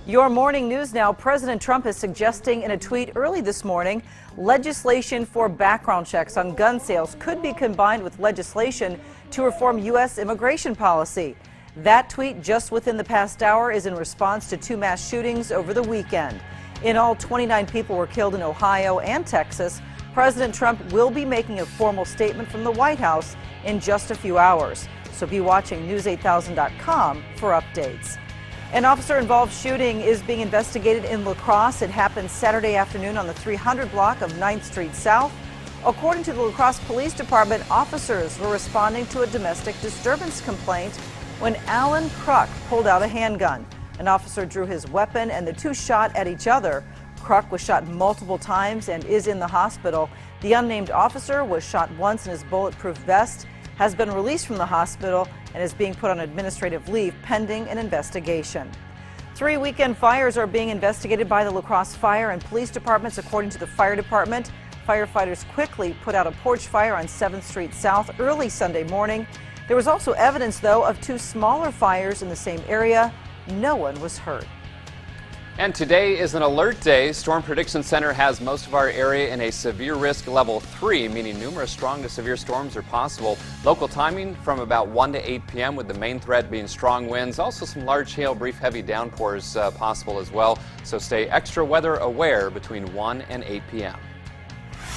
Your morning news now. President Trump is suggesting in a tweet early this morning legislation for background checks on gun sales could be combined with legislation to reform U.S. immigration policy. That tweet just within the past hour is in response to two mass shootings over the weekend. In all, 29 people were killed in Ohio and Texas. President Trump will be making a formal statement from the White House in just a few hours. So be watching News8000.com for updates. An officer-involved shooting is being investigated in La Crosse. It happened Saturday afternoon on the 300 block of 9th Street South. According to the La Crosse Police Department, officers were responding to a domestic disturbance complaint when Alan Kruk pulled out a handgun. An officer drew his weapon and the two shot at each other. Kruk was shot multiple times and is in the hospital. The unnamed officer was shot once in his bulletproof vest, has been released from the hospital, and is being put on administrative leave pending an investigation. 3 weekend fires are being investigated by the La Crosse Fire and Police Departments. According to the fire department, firefighters quickly put out a porch fire on 7th Street South early Sunday morning. There was also evidence, though, of two smaller fires in the same area. No one was hurt. And today is an alert day. Storm Prediction Center has most of our area in a severe risk level 3, meaning numerous strong to severe storms are possible. Local timing from about 1 to 8 p.m. with the main threat being strong winds. Also some large hail, brief heavy downpours possible as well. So stay extra weather aware between 1 and 8 p.m.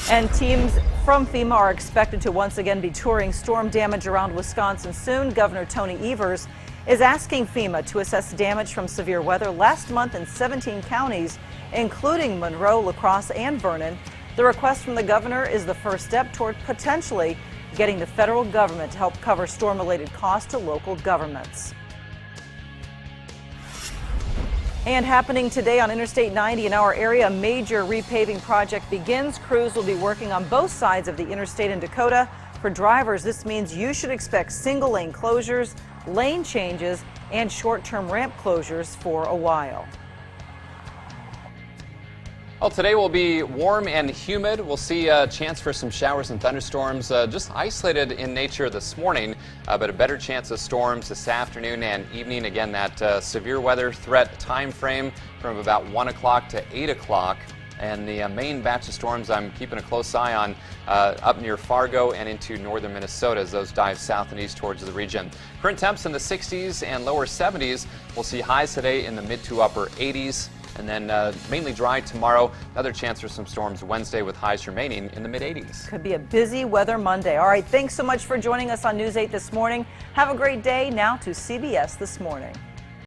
And teams from FEMA are expected to once again be touring storm damage around Wisconsin soon. Governor Tony Evers is asking FEMA to assess damage from severe weather last month in 17 counties, including Monroe, La Crosse, and Vernon. The request from the governor is the first step toward potentially getting the federal government to help cover storm-related costs to local governments. And happening today on Interstate 90 in our area, a major repaving project begins. Crews will be working on both sides of the interstate in Dakota. For drivers, this means you should expect single-lane closures, lane changes, and short-term ramp closures for a while. Well, today will be warm and humid. We'll see a chance for some showers and thunderstorms, just isolated in nature this morning, but a better chance of storms this afternoon and evening. Again, that severe weather threat time frame from about 1 o'clock to 8 o'clock. And the main batch of storms I'm keeping a close eye on up near Fargo and into northern Minnesota as those dive south and east towards the region. Current temps in the 60s and lower 70s. We'll see highs today in the mid to upper 80s. And then mainly dry tomorrow. Another chance for some storms Wednesday with highs remaining in the mid 80s. Could be a busy weather Monday. All right, thanks so much for joining us on News 8 this morning. Have a great day. Now to CBS This Morning.